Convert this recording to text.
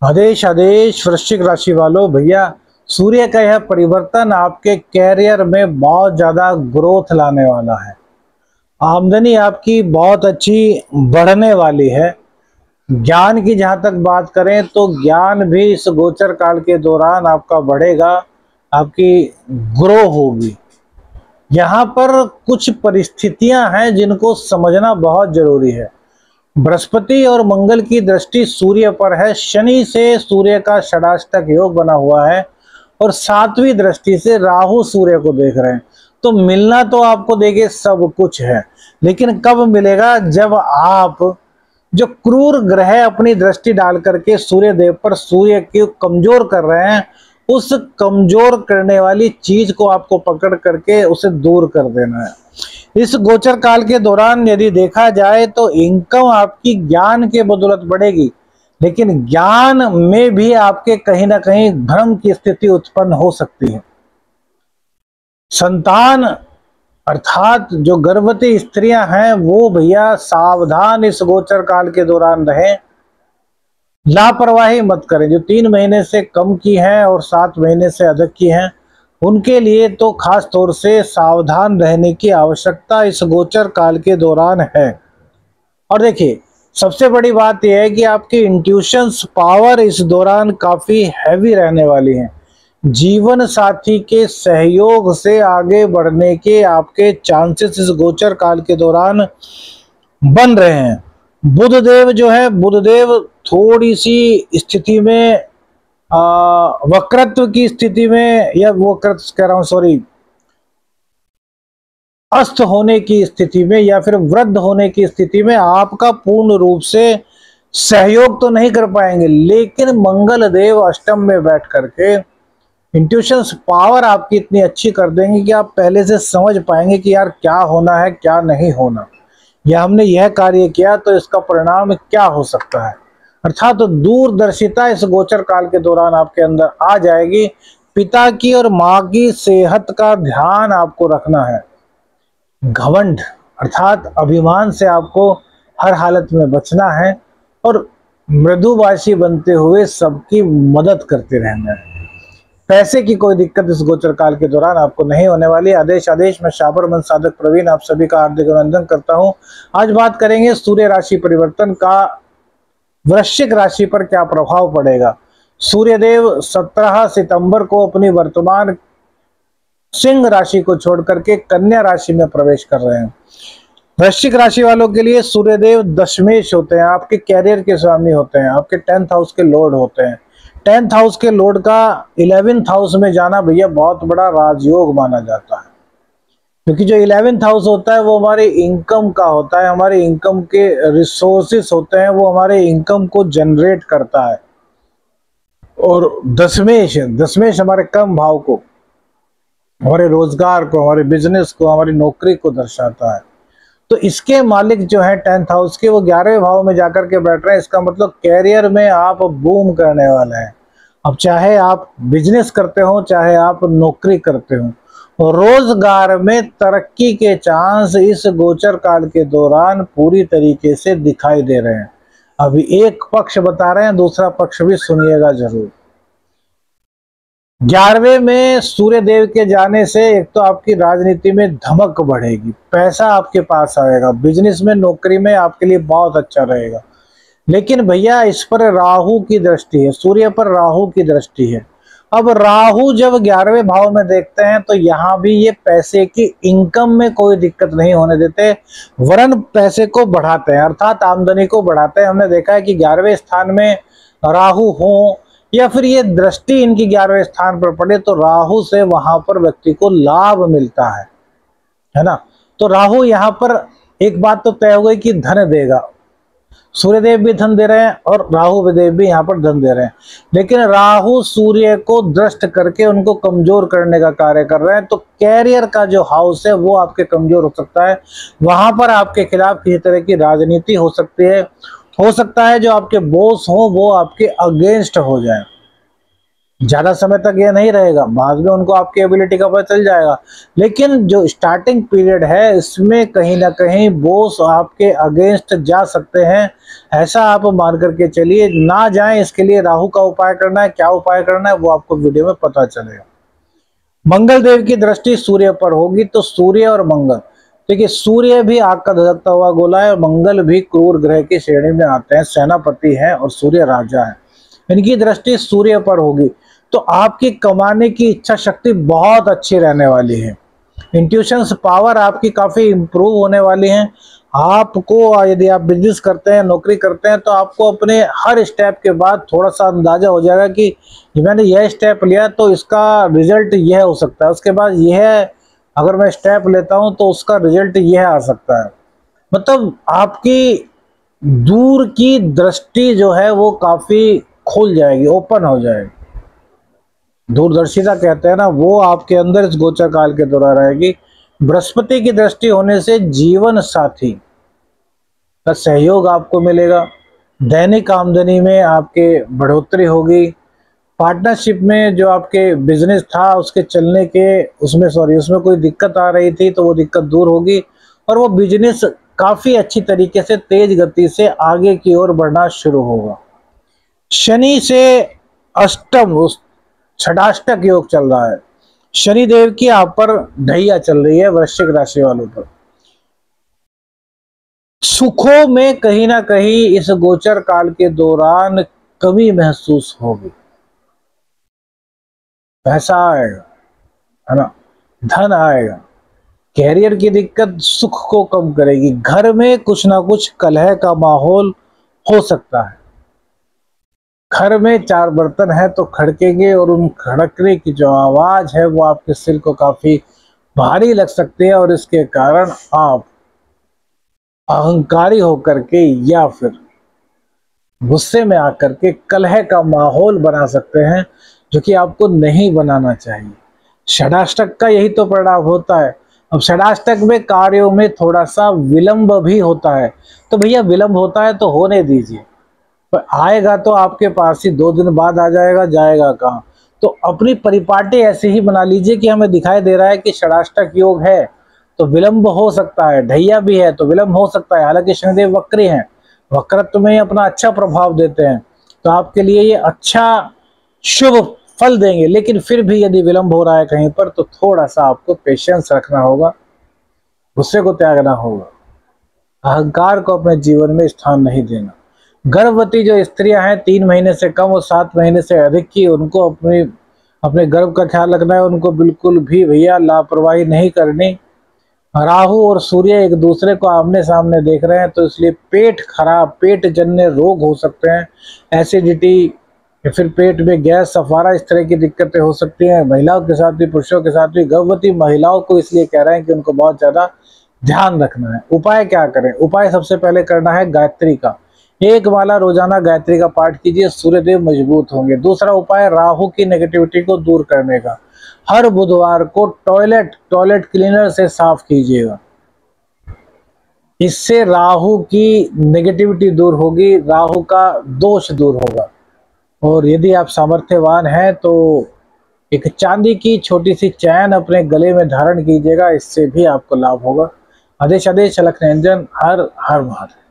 आदेश आदेश वृश्चिक राशि वालों, भैया सूर्य का यह परिवर्तन आपके कैरियर में बहुत ज्यादा ग्रोथ लाने वाला है। आमदनी आपकी बहुत अच्छी बढ़ने वाली है। ज्ञान की जहां तक बात करें तो ज्ञान भी इस गोचर काल के दौरान आपका बढ़ेगा, आपकी ग्रो होगी। यहाँ पर कुछ परिस्थितियां हैं जिनको समझना बहुत जरूरी है। बृहस्पति और मंगल की दृष्टि सूर्य पर है, शनि से सूर्य का षडाष्टक योग बना हुआ है और सातवीं दृष्टि से राहु सूर्य को देख रहे हैं। तो मिलना तो आपको देखिए सब कुछ है, लेकिन कब मिलेगा? जब आप जो क्रूर ग्रह अपनी दृष्टि डाल करके सूर्य देव पर सूर्य को कमजोर कर रहे हैं, उस कमजोर करने वाली चीज को आपको पकड़ करके उसे दूर कर देना है। इस गोचर काल के दौरान यदि देखा जाए तो इनकम आपकी ज्ञान के बदौलत बढ़ेगी, लेकिन ज्ञान में भी आपके कहीं ना कहीं भ्रम की स्थिति उत्पन्न हो सकती है। संतान अर्थात जो गर्भवती स्त्रियां हैं वो भैया सावधान इस गोचर काल के दौरान रहें, लापरवाही मत करें। जो 3 महीने से कम की हैं और 7 महीने से अधिक की हैं, उनके लिए तो खास तौर से सावधान रहने की आवश्यकता इस गोचर काल के दौरान है। और देखिए, सबसे बड़ी बात यह है कि आपकी इंट्यूशंस पावर इस दौरान काफी हैवी रहने वाली है। जीवन साथी के सहयोग से आगे बढ़ने के आपके चांसेस इस गोचर काल के दौरान बन रहे हैं। बुध देव जो है, बुध देव थोड़ी सी स्थिति में वक्रत्व की स्थिति में, या वक्रत्व कह रहा हूं सॉरी, अस्त होने की स्थिति में या फिर वृद्ध होने की स्थिति में आपका पूर्ण रूप से सहयोग तो नहीं कर पाएंगे, लेकिन मंगल देव अष्टम में बैठ करके इंट्यूशंस पावर आपकी इतनी अच्छी कर देंगे कि आप पहले से समझ पाएंगे कि यार क्या होना है क्या नहीं होना, या हमने यह कार्य किया तो इसका परिणाम क्या हो सकता है। अर्थात तो दूरदर्शिता इस गोचर काल के दौरान आपके अंदर आ जाएगी। पिता की और माँ की सेहत का ध्यान आपको रखना है। घमंड अर्थात अभिमान से आपको हर हालत में बचना है और मृदुभाषी बनते हुए सबकी मदद करते रहना है। पैसे की कोई दिक्कत इस गोचर काल के दौरान आपको नहीं होने वाली। आदेश आदेश में शाबर मन साधक प्रवीण आप सभी का हार्दिक अभिनंदन करता हूं। आज बात करेंगे सूर्य राशि परिवर्तन का वृश्चिक राशि पर क्या प्रभाव पड़ेगा। सूर्यदेव 17 सितंबर को अपनी वर्तमान सिंह राशि को छोड़ करके कन्या राशि में प्रवेश कर रहे हैं। वृश्चिक राशि वालों के लिए सूर्यदेव दशमेश होते हैं, आपके कैरियर के स्वामी होते हैं, आपके 10th हाउस के लॉर्ड होते हैं। 10th हाउस के लॉर्ड का 11th हाउस में जाना भैया बहुत बड़ा राजयोग माना जाता है, क्योंकि जो 11th हाउस होता है वो हमारे इनकम का होता है, हमारे इनकम के रिसोर्सेस होते हैं, वो हमारे इनकम को जनरेट करता है। और दशमेश दशमेश हमारे कर्म भाव को, हमारे रोजगार को, हमारे बिजनेस को, हमारी नौकरी को दर्शाता है। तो इसके मालिक जो है 10th हाउस के, वो 11वें भाव में जाकर के बैठ रहे हैं। इसका मतलब कैरियर में आप बूम करने वाले हैं। अब चाहे आप बिजनेस करते हो, चाहे आप नौकरी करते हो, रोजगार में तरक्की के चांस इस गोचर काल के दौरान पूरी तरीके से दिखाई दे रहे हैं। अभी एक पक्ष बता रहे हैं, दूसरा पक्ष भी सुनिएगा जरूर। 11वें में सूर्य देव के जाने से एक तो आपकी राजनीति में धमक बढ़ेगी, पैसा आपके पास आएगा, बिजनेस में नौकरी में आपके लिए बहुत अच्छा रहेगा। लेकिन भैया इस पर राहु की दृष्टि है, सूर्य पर राहु की दृष्टि है। अब राहु जब 11वें भाव में देखते हैं तो यहाँ भी ये पैसे की इनकम में कोई दिक्कत नहीं होने देते, वरन पैसे को बढ़ाते हैं, अर्थात आमदनी को बढ़ाते हैं। हमने देखा है कि 11वें स्थान में राहु हो या फिर ये दृष्टि इनकी 11वें स्थान पर पड़े तो राहु से वहां पर व्यक्ति को लाभ मिलता है ना। तो राहु यहाँ पर एक बात तो तय हो गई कि धन देगा, सूर्यदेव भी धन दे रहे हैं और राहु देव भी यहाँ पर धन दे रहे हैं। लेकिन राहु सूर्य को दृष्ट करके उनको कमजोर करने का कार्य कर रहे हैं, तो कैरियर का जो हाउस है वो आपके कमजोर हो सकता है। वहां पर आपके खिलाफ किसी तरह की राजनीति हो सकती है, हो सकता है जो आपके बॉस हो वो आपके अगेंस्ट हो जाए। ज्यादा समय तक ये नहीं रहेगा, बाद में उनको आपकी एबिलिटी का पता चल जाएगा। लेकिन जो स्टार्टिंग पीरियड है इसमें कहीं ना कहीं बॉस आपके अगेंस्ट जा सकते हैं, ऐसा आप मान करके चलिए। ना जाएं, इसके लिए राहु का उपाय करना है। क्या उपाय करना है वो आपको वीडियो में पता चलेगा। मंगल देव की दृष्टि सूर्य पर होगी, तो सूर्य और मंगल, देखिए सूर्य भी आग का धधकता हुआ गोला है और मंगल भी क्रूर ग्रह की श्रेणी में आते हैं, सेनापति हैं और सूर्य राजा है। इनकी दृष्टि सूर्य पर होगी तो आपकी कमाने की इच्छा शक्ति बहुत अच्छी रहने वाली है। इंट्यूशंस पावर आपकी काफी इंप्रूव होने वाली है। आपको यदि आप बिजनेस करते हैं, नौकरी करते हैं, तो आपको अपने हर स्टेप के बाद थोड़ा सा अंदाजा हो जाएगा कि मैंने यह स्टेप लिया तो इसका रिजल्ट यह हो सकता है, उसके बाद यह अगर मैं स्टेप लेता हूं तो उसका रिजल्ट यह आ सकता है। मतलब आपकी दूर की दृष्टि जो है वो काफी खुल जाएगी, ओपन हो जाएगी। दूरदर्शिता कहते हैं ना, वो आपके अंदर इस गोचर काल के दौरान रहेगी। बृहस्पति की दृष्टि होने से जीवन साथी का सहयोग आपको मिलेगा। दैनिक आमदनी में आपके बढ़ोतरी होगी। पार्टनरशिप में जो आपके बिजनेस था उसके चलने के उसमें कोई दिक्कत आ रही थी तो वो दिक्कत दूर होगी और वो बिजनेस काफी अच्छी तरीके से तेज गति से आगे की ओर बढ़ना शुरू होगा। शनि से अष्टम षडाष्टक योग चल रहा है। शनि देव की आप पर ढैया चल रही है वृश्चिक राशि वालों पर। सुखों में कहीं ना कहीं इस गोचर काल के दौरान कमी महसूस होगी। पैसा आएगा, है ना, धन आएगा। कैरियर की दिक्कत सुख को कम करेगी। घर में कुछ ना कुछ कलह का माहौल हो सकता है। घर में चार बर्तन है तो खड़केंगे और उन खड़कने की जो आवाज है वो आपके सिर को काफी भारी लग सकती है और इसके कारण आप अहंकारी होकर के या फिर गुस्से में आकर के कलह का माहौल बना सकते हैं, जो कि आपको नहीं बनाना चाहिए। षडाष्टक का यही तो परिणाम होता है। अब षडाष्टक में कार्यों में थोड़ा सा विलंब भी होता है, तो भैया विलंब होता है तो होने दीजिए, पर आएगा तो आपके पास ही 2 दिन बाद आ जाएगा, जाएगा कहाँ। तो अपनी परिपाटी ऐसे ही बना लीजिए कि हमें दिखाई दे रहा है कि षडाष्टक योग है तो विलंब हो सकता है, ढैया भी है तो विलंब हो सकता है। हालांकि शनिदेव वक्री हैं, वक्रत्व में अपना अच्छा प्रभाव देते हैं तो आपके लिए ये अच्छा शुभ फल देंगे। लेकिन फिर भी यदि विलंब हो रहा है कहीं पर तो थोड़ा सा आपको पेशेंस रखना होगा, गुस्से को त्यागना होगा, अहंकार को अपने जीवन में स्थान नहीं देना। गर्भवती जो स्त्रियां हैं 3 महीने से कम और 7 महीने से अधिक की, उनको अपने गर्भ का ख्याल रखना है। उनको बिल्कुल भी भैया लापरवाही नहीं करनी। राहु और सूर्य एक दूसरे को आमने सामने देख रहे हैं तो इसलिए पेट खराब, पेट जन्य रोग हो सकते हैं। एसिडिटी या फिर पेट में गैस, सफारा, इस तरह की दिक्कतें हो सकती हैं। महिलाओं के साथ भी, पुरुषों के साथ भी। गर्भवती महिलाओं को इसलिए कह रहे हैं कि उनको बहुत ज्यादा ध्यान रखना है। उपाय क्या करें? उपाय सबसे पहले करना है गायत्री का। 1 माला रोजाना गायत्री का पाठ कीजिए, सूर्यदेव मजबूत होंगे। दूसरा उपाय राहु की नेगेटिविटी को दूर करने का, हर बुधवार को टॉयलेट क्लीनर से साफ कीजिएगा। इससे राहु की नेगेटिविटी दूर होगी, राहु का दोष दूर होगा। और यदि आप सामर्थ्यवान हैं तो एक चांदी की छोटी सी चैन अपने गले में धारण कीजिएगा, इससे भी आपको लाभ होगा। आदेश अलख निरंजन। हर हर महादेव।